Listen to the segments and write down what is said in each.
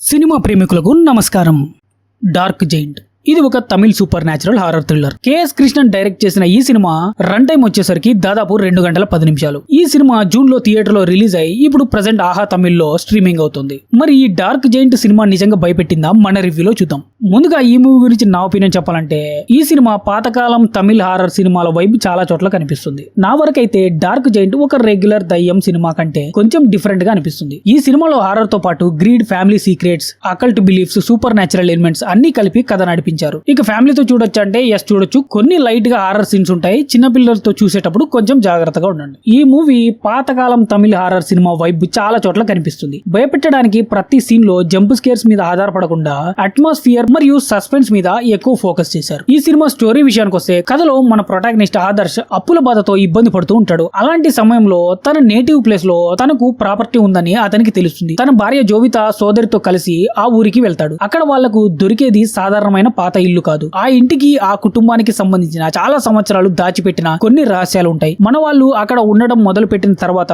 Cinema ప్రేమికులకు నమస్కారం. Dark giant ఇది ఒక Tamil supernatural horror thriller. KS Krishnan direct చేసిన ఈ సినిమా రన్ టైం వచ్చేసరికి దాదాపు 2 గంటల 10 నిమిషాలు. ఈ సినిమా జూన్ లో థియేటర్ లో రిలీజ్ అయ్యి ఇప్పుడు ప్రెసెంట్ ఆహా తమిళ్లో స్ట్రీమింగ్ అవుతుంది. మరి ఈ డార్క్ జైంట్ సినిమా నిజంగా భయపెట్టిందా? మన రివ్యూలో చూద్దాం. ముందుగా ఈ మూవీ గురించి నా ఒపీనియన్ చెప్పాలంటే, ఈ సినిమా పాతకాలం తమిళ్ హారర్ సినిమాల వైపు చాలా చోట్ల కనిపిస్తుంది. నా వరకైతే డార్క్ జైంట్ ఒక రెగ్యులర్ దయ్యం సినిమా కంటే కొంచెం డిఫరెంట్ గా అనిపిస్తుంది. ఈ సినిమాలో హారర్ తో పాటు greed, family secrets, occult beliefs, super natural elements అన్ని కలిపి కథ నడిపించారు. ఇక ఫ్యామిలీతో చూడొచ్చు అంటే ఎస్ చూడొచ్చు. కొన్ని లైట్ గా హారర్ సీన్స్ ఉంటాయి. చిన్న పిల్లలతో చూసేటప్పుడు కొంచెం జాగ్రత్తగా ఉండండి. ఈ మూవీ పాతకాలం తమిళ హారర్ సినిమా వైబ్ చాలా చోట్ల కనిపిస్తుంది. భయపెట్టడానికి ప్రతి సీన్ లో జంప్ స్కేర్స్ మీద ఆధారపడకుండా అట్మాస్ఫియర్ మరియు సస్పెన్స్ మీద ఎక్కువ ఫోకస్ చేశారు. ఈ సినిమా స్టోరీ విషయానికి వస్తే, కథలో మన ప్రొటాగనిస్ట్ ఆదర్శ్ అప్పుల బాధతో ఇబ్బంది పడుతూ ఉంటాడు. అలాంటి సమయంలో తన నేటివ్ ప్లేస్ లో తనకు ప్రాపర్టీ ఉందని అతనికి తెలుస్తుంది. తన భార్య జోవిత సోదరితో కలిసి ఆ ఊరికి వెళ్తాడు. అక్కడ వాళ్లకు దొరికేది సాధారణమైన పాత ఇల్లు కాదు. ఆ ఇంటికి, ఆ కుటుంబానికి సంబంధించిన చాలా సంవత్సరాలు దాచిపెట్టిన కొన్ని రహస్యాలు ఉంటాయి. మన వాళ్ళు అక్కడ ఉండడం మొదలు పెట్టిన తర్వాత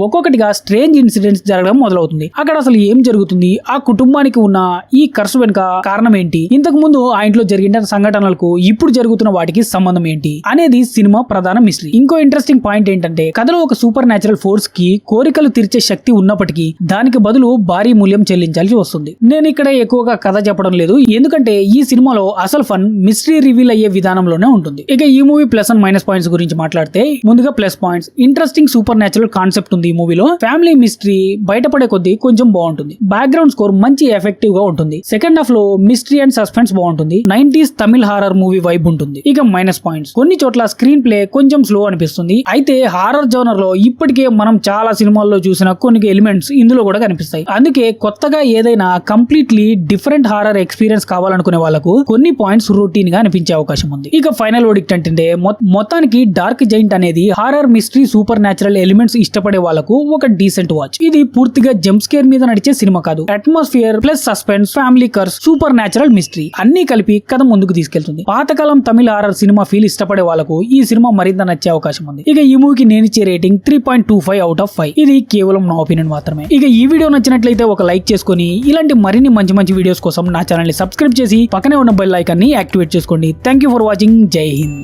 ఒక్కొక్కటిగా స్ట్రేంజ్ ఇన్సిడెంట్స్ జరగడం మొదలవుతుంది. అక్కడ అసలు ఏం జరుగుతుంది, ఆ కుటుంబానికి ఉన్న ఈ కర్సు వెనుక కారణం ఏంటి, ఇంతకు ముందు ఆ ఇంట్లో జరిగిన సంఘటనలకు ఇప్పుడు జరుగుతున్న వాటికి సంబంధం ఏంటి అనేది సినిమా ప్రధాన మిస్టరీ. ఇంకో ఇంట్రెస్టింగ్ పాయింట్ ఏంటంటే, కథలో ఒక సూపర్ న్యాచురల్ ఫోర్స్ కి కోరికలు తీర్చే శక్తి ఉన్నప్పటికీ దానికి బదులు భారీ మూల్యం చెల్లించాల్సి వస్తుంది. నేను ఇక్కడ ఎక్కువగా కథ చెప్పడం లేదు, ఎందుకంటే ఈ సినిమాలో అసలు ఫన్ మిస్టరీ రివీల్ అయ్యే విధానంలోనే ఉంటుంది. ఇక ఈ movie plus and minus points గురించి మాట్లాడితే, ముందుగా plus points. Interesting super natural concept ఉంది ఈ మూవీలో. ఫ్యామిలీ మిస్టరీ బయటపడే కొద్దీ కొంచెం బాగుంటుంది. బ్యాక్గ్రౌండ్ స్కోర్ మంచి ఎఫెక్టివ్ గా ఉంటుంది. సెకండ్ హాఫ్ లో మిస్టరీ అండ్ సస్పెన్స్ బాగుంటుంది. 90s Tamil horror movie vibe ఉంటుంది. ఇక మైనస్ పాయింట్స్, కొన్ని చోట్ల స్క్రీన్ ప్లే కొంచెం స్లో అనిపిస్తుంది. అయితే హారర్ జోనర్ లో ఇప్పటికే మనం చాలా సినిమాల్లో చూసిన కొన్ని ఎలిమెంట్స్ ఇందులో కూడా కనిపిస్తాయి. అందుకే కొత్తగా ఏదైనా కంప్లీట్లీ డిఫరెంట్ హారర్ ఎక్స్పీరియన్స్ కావాలనుకునే వాళ్ళకు కొన్ని పాయింట్స్ రొటీన్ గా అనిపించే అవకాశం ఉంది. ఇక ఫైనల్ వర్డిక్ట్ అంటే, మొత్తానికి డార్క్ జైంట్ అనేది horror, mystery, super natural elements ఇష్టపడే వాళ్ళకు ఒక డీసెంట్ వాచ్. ఇది పూర్తిగా జంప్ స్కేర్ మీద నడిచే సినిమా కాదు. Atmosphere plus suspense, family curse, super natural mystery అన్ని కలిపి కథ ముందుకు తీసుకెళ్తుంది. పాతకాలం తమిళ హారర్ సినిమా ఫీల్ ఇష్టపడే వాళ్ళకు ఈ సినిమా మరింత నచ్చే అవకాశం ఉంది. ఇక ఈ మూవీకి నేను ఇచ్చే రేటింగ్ 3.25 అవుట్ ఆఫ్ 5. ఇది కేవలం నా ఒపీనియన్ మాత్రమే. ఇక ఈ వీడియో నచ్చినట్లయితే ఒక లైక్ చేసుకుని, ఇలాంటి మరిన్ని మంచి వీడియోస్ కోసం నా ఛానల్ ని సబ్స్క్రైబ్ చేసి పక్కనే ఉన్న బెల్ ఐకాన్ ని యాక్టివేట్ చేసుకోండి. Thank you for watching. జై హింద్.